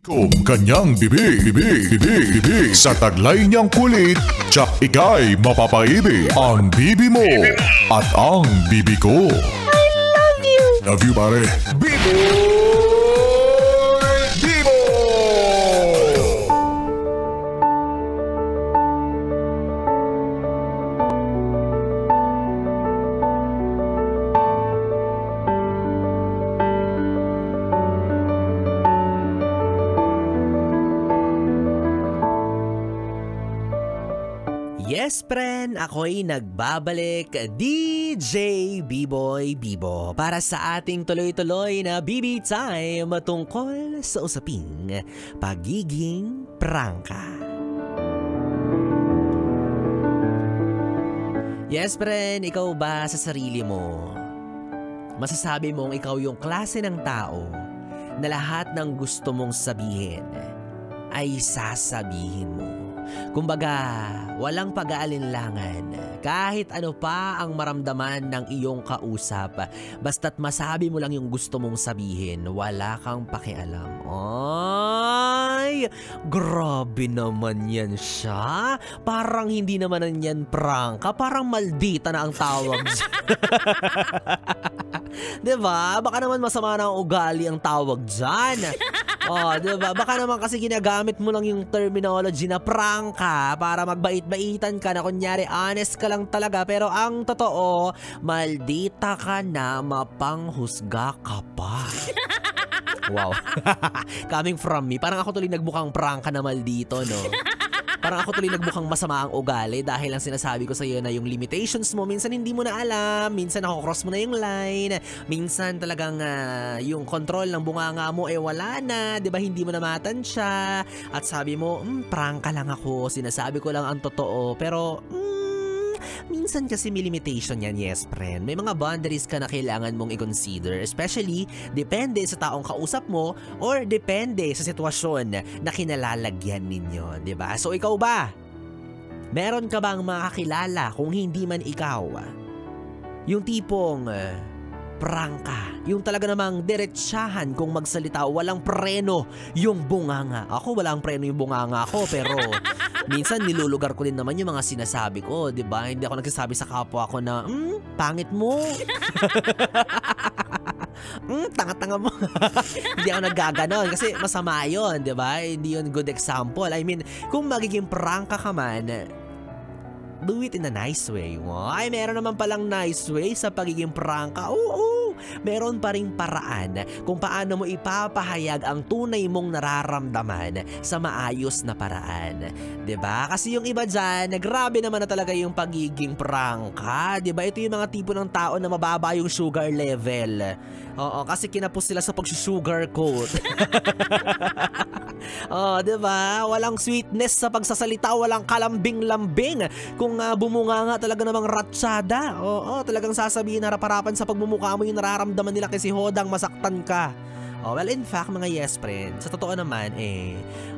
Kung kanyang bibig sa taglay niyang kulit, tsak ika'y mapapaibig. Ang bibi mo at ang bibi ko. I love you! Love you, pare. Bibo! Bibo! Yes, friend, ako'y nagbabalik, DJ B-Boy Bibo, para sa ating tuloy-tuloy na BB Time tungkol sa usaping pagiging prangka. Yes, friend, ikaw ba sa sarili mo, masasabi mong ikaw yung klase ng tao na lahat ng gusto mong sabihin ay sasabihin mo? Kumbaga, walang pag-aalinlangan, kahit ano pa ang maramdaman ng iyong kausap, basta't masabi mo lang yung gusto mong sabihin, wala kang pakialam. Ay, grabe naman yan siya. Parang hindi naman yan prangka, parang maldita na ang tawag. Diba? Baka naman masama na ang ugali ang tawag dyan. Oh, diba? Baka naman kasi ginagamit mo lang yung terminology na prangka para magbait-baitan ka na kunyari honest ka lang talaga, pero ang totoo, maldita ka na, mapanghusga ka pa. Wow. Coming from me, parang ako tuloy nagmukhang prangka na maldito, no? Parang ako tuloy nagmukhang masama ang ugali dahil lang sinasabi ko sa iyo na yung limitations mo, minsan hindi mo na alam, minsan nakocross mo na yung line, minsan talagang yung control ng bunganga mo wala na, 'di ba? Hindi mo na matansya at sabi mo, prangka lang ako, sinasabi ko lang ang totoo, pero minsan kasi may limitation yan, yes friend. May mga boundaries ka na kailangan mong i-consider, especially depende sa taong kausap mo or depende sa sitwasyon na kinalalagyan ninyo, 'di ba? So ikaw ba? Meron ka bang makakilala kung hindi man ikaw? Yung tipong prangka, yung talaga namang diretsahan kung magsalita, walang preno yung bunganga. Ako walang preno yung bunganga ko, pero minsan nilulugar ko din naman yung mga sinasabi ko, 'di ba? Hindi ako nagsasabi sa kapwa ko na, pangit mo. Tanga-tanga mo. Hindi ako naggaganon kasi masama 'yon, 'di ba? Hindi 'yon good example. I mean, kung magiging prangka ka man, do it in a nice way. Ay, meron naman palang nice way sa pagiging prangka. Oo, meron pa ring paraan kung paano mo ipapahayag ang tunay mong nararamdaman sa maayos na paraan. 'Di ba? Kasi yung iba dyan, grabe naman na talaga yung pagiging prangka. 'Di ba? Ito yung mga tipo ng tao na mababa yung sugar level. Oo, kasi kinapos sila sa pag-sugar coat. Oh, 'di ba? Walang sweetness sa pagsasalita, walang kalambing-lambing. Kung bumunga nga talaga namang ratsada. Oo, talagang sasabihin harap-harapan sa pagmumukha mo yung nararamdaman nila kasi hodang masaktan ka. Oh, well, in fact, mga yes friend, sa totoo naman,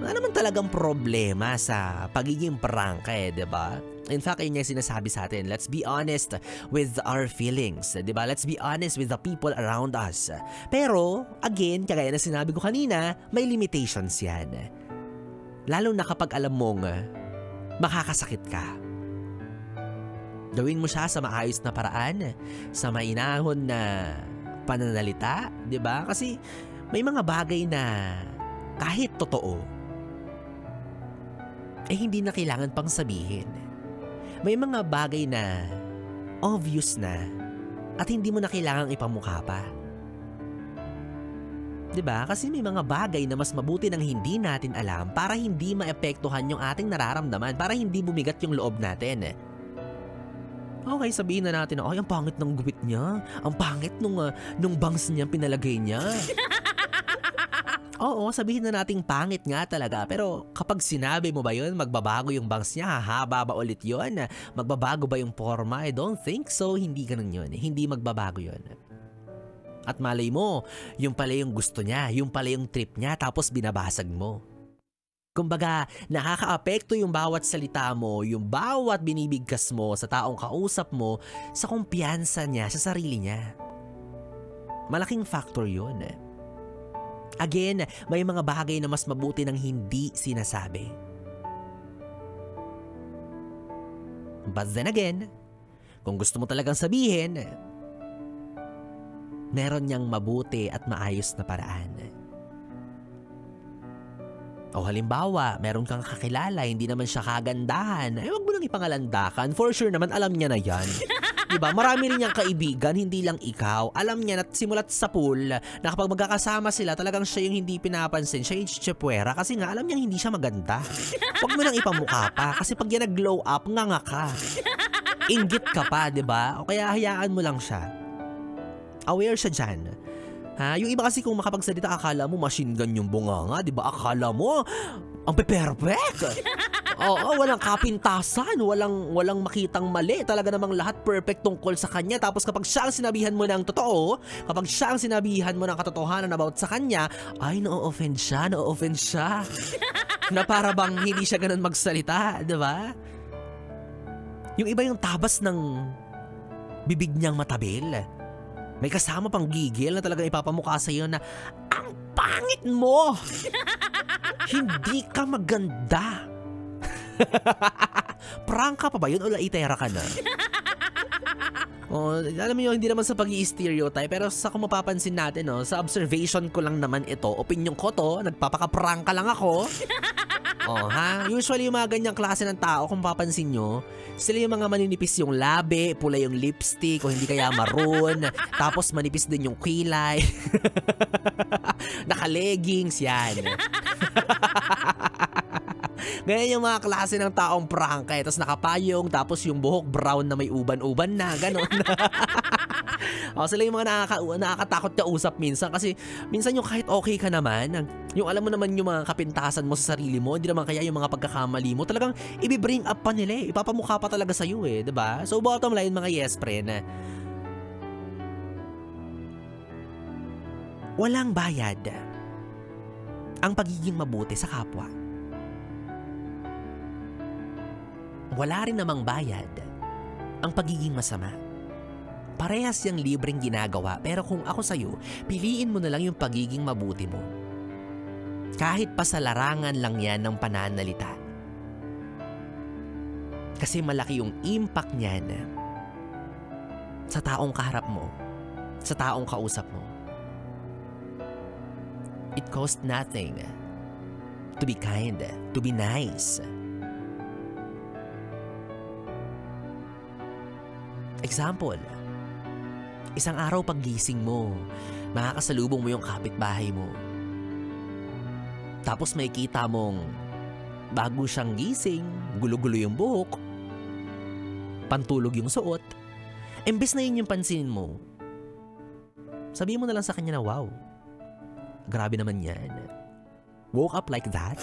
wala naman talagang problema sa pagiging prangka, 'di ba? In fact, yun yung sinasabi sa atin, let's be honest with our feelings, 'di ba? Let's be honest with the people around us. Pero, again, kagaya na sinabi ko kanina, may limitations yan. Lalo na kapag alam mong makakasakit ka. Gawin mo siya sa maayos na paraan, sa mainahon na pananalita, 'di ba? Kasi may mga bagay na kahit totoo, hindi na kailangan pang sabihin. May mga bagay na obvious na at hindi mo na kailangang ipamukha pa. 'Di ba? Kasi may mga bagay na mas mabuti nang hindi natin alam para hindi maapektuhan yung ating nararamdaman, para hindi bumigat yung loob natin. Okay, sabihin na natin na, ay, ang pangit ng gupit niya. Ang pangit nung bangs niya pinalagay niya. Oo, sabihin na nating pangit nga talaga. Pero kapag sinabi mo ba yun, magbabago yung bangs niya? Hahaba ba ulit yun? Magbabago ba yung forma? I don't think so. Hindi ganun yun. Hindi magbabago yun. At malay mo, yung pala yung gusto niya, yung pala yung trip niya, tapos binabasag mo. Kumbaga, nakakaapekto yung bawat salita mo, yung bawat binibigkas mo sa taong kausap mo sa kumpiyansa niya, sa sarili niya. Malaking factor yun. Again, may mga bagay na mas mabuti nang hindi sinasabi. But then again, kung gusto mo talagang sabihin, meron niyang mabuti at maayos na paraan. O halimbawa, meron kang kakilala, hindi naman siya kagandahan, wag mo nang ipangalandakan. For sure naman, alam niya na yan. Diba? Marami rin niyang kaibigan, hindi lang ikaw. Alam niya na simulat sa pool, na kapag magkakasama sila, talagang siya yung hindi pinapansin, siya yung chichipwera, kasi nga alam niyang hindi siya maganda. Wag mo nang ipamukha pa, kasi pag yan nag-glow up, nga ka. Inggit ka pa, diba? O kaya hayaan mo lang siya. Aware siya dyan. Ha? Yung iba kasi kung makapagsalita, akala mo machine gun yung bunganga, di ba? Akala mo, ang perfect. Oo, walang kapintasan, walang makitang mali. Talaga namang lahat perfect tungkol sa kanya. Tapos kapag siya ang sinabihan mo ng totoo, kapag siya ang sinabihan mo ng katotohanan about sa kanya, ay, na-offend siya. Na para bang hindi siya ganun magsalita, di ba? Yung iba yung tabas ng bibig niyang matabil. May kasama pang gigil na talagang ipapamukha sa iyo na ang pangit mo! Hindi ka maganda! Prangka pa ba yun o laitera ka na? Alam mo yun, hindi naman sa pag-i-stereotype, pero sa kung mapapansin natin, sa observation ko lang naman ito, opinion ko to, nagpapaka-prangka lang ako. Usually yung mga ganyang klase ng tao, kung mapapansin nyo, sila yung mga maninipis yung labi, pula yung lipstick, o hindi kaya maroon, tapos manipis din yung kilay. Naka-leggings, yan. Ganyan yung mga klase ng taong prangka, tapos nakapayong, tapos yung buhok brown na may uban-uban na, ganon. Sila yung mga nakakatakot ka usap minsan, kasi minsan yung kahit okay ka naman, yung alam mo naman yung mga kapintasan mo sa sarili mo, hindi naman kaya yung mga pagkakamali mo, talagang i-bring up pa nila, ipapamukha pa talaga sa'yo diba? So bottom line mga yes friend, walang bayad ang pagiging mabuti sa kapwa. Wala rin namang bayad ang pagiging masama. Parehas yung libreng ginagawa, pero kung ako sa'yo, piliin mo na lang yung pagiging mabuti mo. Kahit pa sa larangan lang yan ng pananalita. Kasi malaki yung impact niyan sa taong kaharap mo, sa taong kausap mo. It costs nothing to be kind, to be nice. Example, isang araw paggising mo, makakasalubong mo yung kapitbahay mo. Tapos may kita mong bago siyang gising, gulo-gulo yung buhok, pantulog yung suot. Imbes na yun yung pansinin mo, sabihin mo na lang sa kanya na, wow, grabe naman yan. Woke up like that?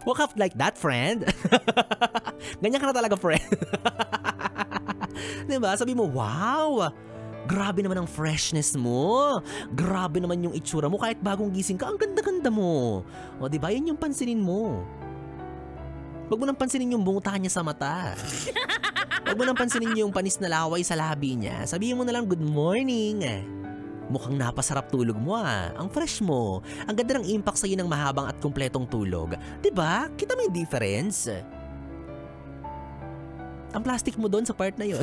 Woke up like that, friend? Ganyan ka na talaga, friend. Diba? Sabi mo, wow, grabe naman ang freshness mo. Grabe naman yung itsura mo. Kahit bagong gising ka, ang ganda-ganda mo. O diba? Yun yung pansinin mo. Huwag mo nang pansinin yung bunguta niya sa mata. Huwag mo nang pansinin yung panis na laway sa labi niya. Sabihin mo na lang, good morning. Mukhang napasarap tulog mo Ang fresh mo. Ang ganda ng impact sa'yo ng mahabang at kumpletong tulog. Diba? Kita mo yung difference? Ang plastic mo doon sa part na yun.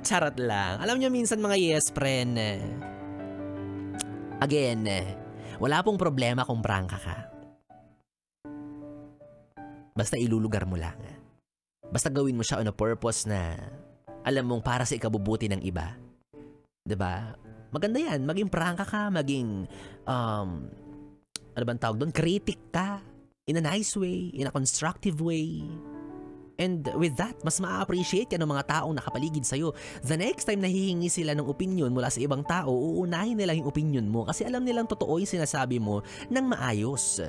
Charot lang. Alam nyo minsan mga yes friend, again, wala pong problema kung prangka ka. Basta ilulugar mo lang. Basta gawin mo siya on a purpose na alam mong para sa ikabubuti ng iba. Diba? Maganda yan. Maging prangka ka, maging, ano bang tawag doon? Critic ka. In a nice way, in a constructive way. And with that, mas ma-appreciate ka ng mga taong nakapaligid sa'yo. The next time na hihingi sila ng opinion mula sa ibang tao, uunahin nila yung opinion mo kasi alam nilang totoo yung sinasabi mo ng maayos.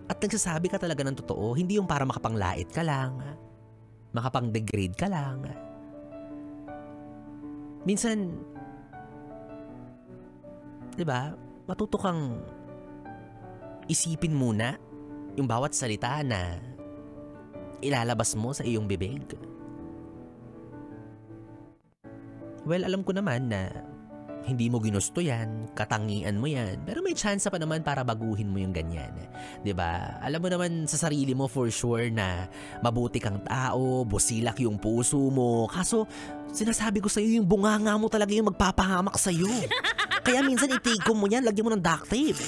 At nagsasabi ka talaga ng totoo, hindi yung para makapanglait ka lang, makapang-degrade ka lang. Minsan, diba, matuto kang isipin muna yung bawat salita na ilalabas mo sa iyong bibig. Well, alam ko naman na hindi mo ginusto yan, katangian mo yan, pero may chance pa naman para baguhin mo yung ganyan. 'Di ba? Alam mo naman sa sarili mo for sure na mabuti kang tao, busilak yung puso mo. Kaso, sinasabi ko sa'yo, yung bunganga mo talaga yung magpapahamak sa'yo. Kaya minsan i-take mo yan, lagyan mo ng duct tape.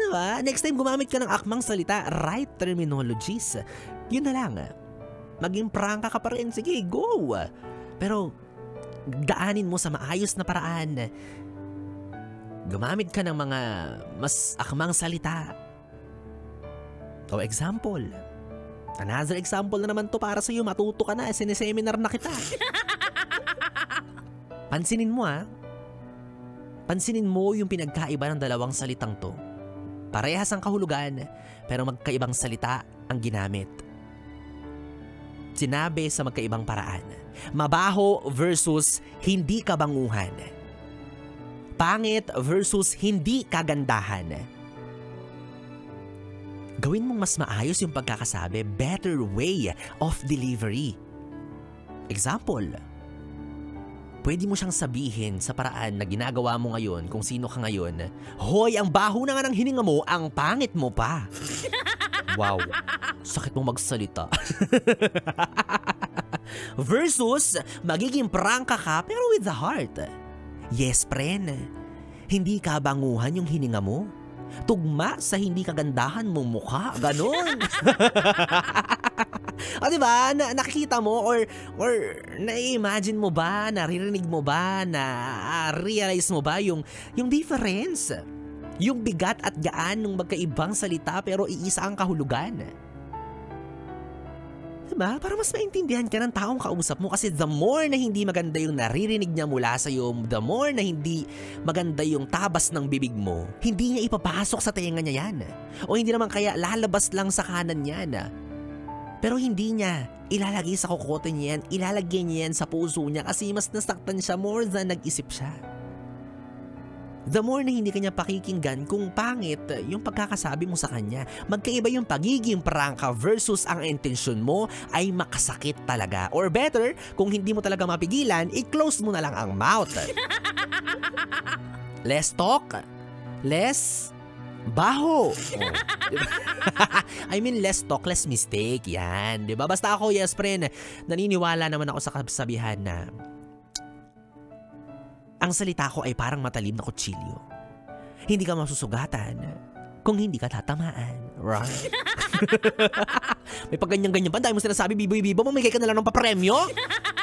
Diba? Next time gumamit ka ng akmang salita, right terminologies. Yun na lang. Maging prangka ka pa rin, sige, go. Pero daanin mo sa maayos na paraan. Gumamit ka ng mga mas akmang salita. So example, another example na naman to para sa'yo, matuto ka na, sineseminar na kita. Pansinin mo Pansinin mo yung pinagkaiba ng dalawang salitang to. Parehas ang kahulugan, pero magkaibang salita ang ginamit. Sinabi sa magkaibang paraan. Mabaho versus hindi kabanguhan. Pangit versus hindi kagandahan. Gawin mong mas maayos yung pagkakasabi, better way of delivery. Example, pwede mo siyang sabihin sa paraan na ginagawa mo ngayon kung sino ka ngayon, hoy, ang baho na nga ng hininga mo, ang pangit mo pa. Wow, sakit mong magsalita. Versus, magiging prangka ka pero with the heart. Yes, friend. Hindi kabanguhan yung hininga mo. Tugma sa hindi kagandahan mong mukha. Ganon. O diba, nakikita mo or na-imagine mo ba, naririnig mo ba, na-realize mo ba yung difference? Yung bigat at gaan ng magkaibang salita pero iisa ang kahulugan. Diba? Para mas maintindihan ka ng taong kausap mo kasi the more na hindi maganda yung naririnig niya mula sa'yo, the more na hindi maganda yung tabas ng bibig mo, hindi niya ipapasok sa tenga niya yan. O hindi naman kaya lalabas lang sa kanan niya na. Pero hindi niya ilalagay sa kokote niya yan, ilalagay niya yan sa puso niya kasi mas nasaktan siya more than nag-isip siya. The more na hindi kanya pakikinggan kung pangit yung pagkakasabi mo sa kanya, magkaiba yung pagiging prangka versus ang intensyon mo ay makasakit talaga. Or better, kung hindi mo talaga mapigilan, i-close mo na lang ang mouth. Less talk, less baho. I mean, less talk, less mistake. Yan, di ba? Basta ako, yes friend, naniniwala naman ako sa kasabihan na ang salita ko ay parang matalim na kutsilyo. Hindi ka masusugatan kung hindi ka tatamaan. Right? May pagganyan-ganyan pa. Dahil mo sinasabi, biboy-bibo, mamigay ka na lang ng papremyo.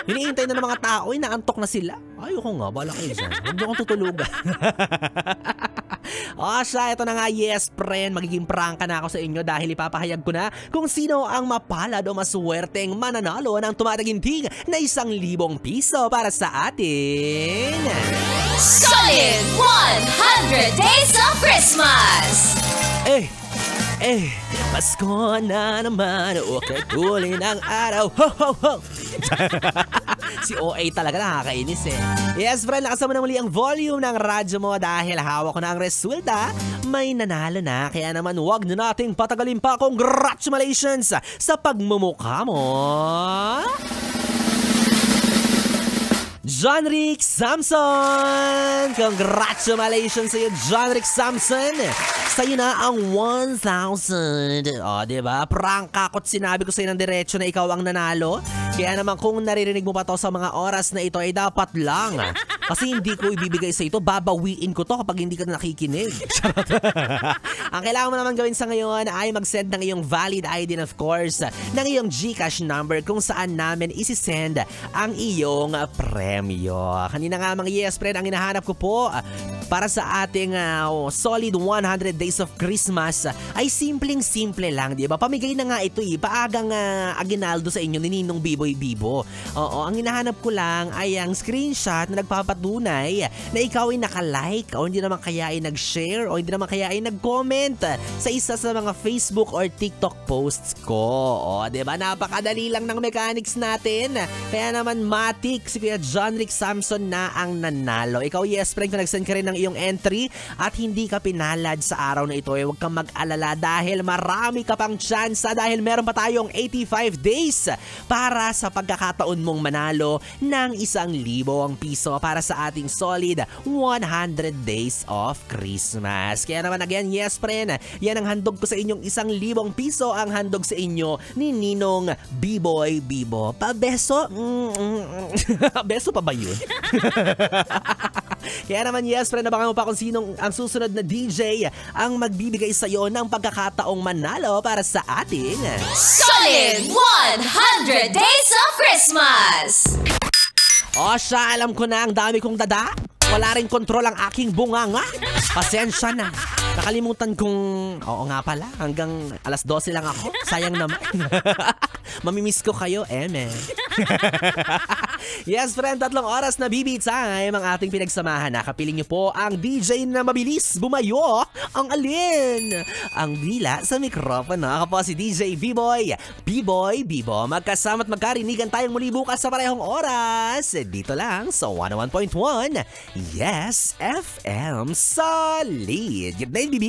Hiniintay na ng mga tao, inaantok na sila. Ayoko nga, bala kayo dyan. Huwag niyo akong tutulugan. O siya, ito na nga, yes friend, magiging prangka na ako sa inyo dahil ipapahayag ko na kung sino ang mapalad o maswerteng mananalo ng tumataginting na 1,000 piso para sa ating Solid 100 Days of Christmas! Pasko na naman, okay, tuloy ng araw, ho ho ho! Si OA talaga nakakainis eh. Yes friend, nakasama na muli ang volume ng radyo mo dahil hawak ko na ang resulta. May nanalo na, kaya naman wag na nating patagalin pa. Congratulations sa pagmumukha mo! John Rick Samson! Congratulations sa iyo, John Rick Samson! Sa'yo na ang 1,000. O, diba? Prangka ko't sinabi ko sa'yo ng diretso na ikaw ang nanalo. Kaya naman kung naririnig mo pa to sa mga oras na ito ay dapat lang. Kasi hindi ko ibibigay sa ito, babawiin ko to kapag hindi ka nakikinig. Ang kailangan mo naman gawin sa ngayon ay mag-send ng iyong valid ID and of course, ng iyong GCash number kung saan namin isi-send ang iyong premyo. Kanina nga mga yes friend, ang hinahanap ko po para sa ating solid 100 days of Christmas ay simpleng-simple lang, di ba? Pamigay na nga ito paagang aginaldo sa inyo ni Ninong Biboy Bibo. Oo, ang hinahanap ko lang ay ang screenshot na nagpapatunay na ikaw ay nakalike o hindi naman kaya ay nag-share o hindi naman kaya ay nag-comment sa isa sa mga Facebook or TikTok posts ko. O, di ba? Napakadali lang ng mechanics natin. Kaya naman matik si Kuya John Rick Samson na ang nanalo. Ikaw yes friend, kung nag-send ka rin ng ng iyong entry at hindi ka pinalad sa araw na ito, huwag kang mag-alala dahil marami ka pang tsansa dahil meron pa tayong 85 days para sa pagkakataon mong manalo ng 1,000 piso para sa ating solid 100 days of Christmas. Kaya naman again, yes friend, yan ang handog ko sa inyong 1,000 piso, ang handog sa inyo ni Ninong B-Boy Bibo. Pabeso? Beso pa ba yun? Kaya naman yes friend, abangan mo pa kung sinong ang susunod na DJ ang magbibigay sa iyo ng pagkakataong manalo para sa ating Solid 100 Days of Christmas! O siya, alam ko na ang dami kong dada. Wala rin kontrol ang aking bunganga. Pasensya na. Nakalimutan kong, oo nga pala, hanggang alas 12 lang ako. Sayang naman. Mamimiss ko kayo, Eme. Yes, friend, 3 oras na BB time ang ating pinagsamahan. Nakapiling niyo po ang DJ na mabilis bumayo. Ang alin? Ang bila sa mikropono. Ako po si DJ B-Boy. B-Boy, Bibo. Magkasama't magkarinigan tayong muli bukas sa parehong oras. Dito lang sa 101.1 Yes FM Solid. Good night, BB.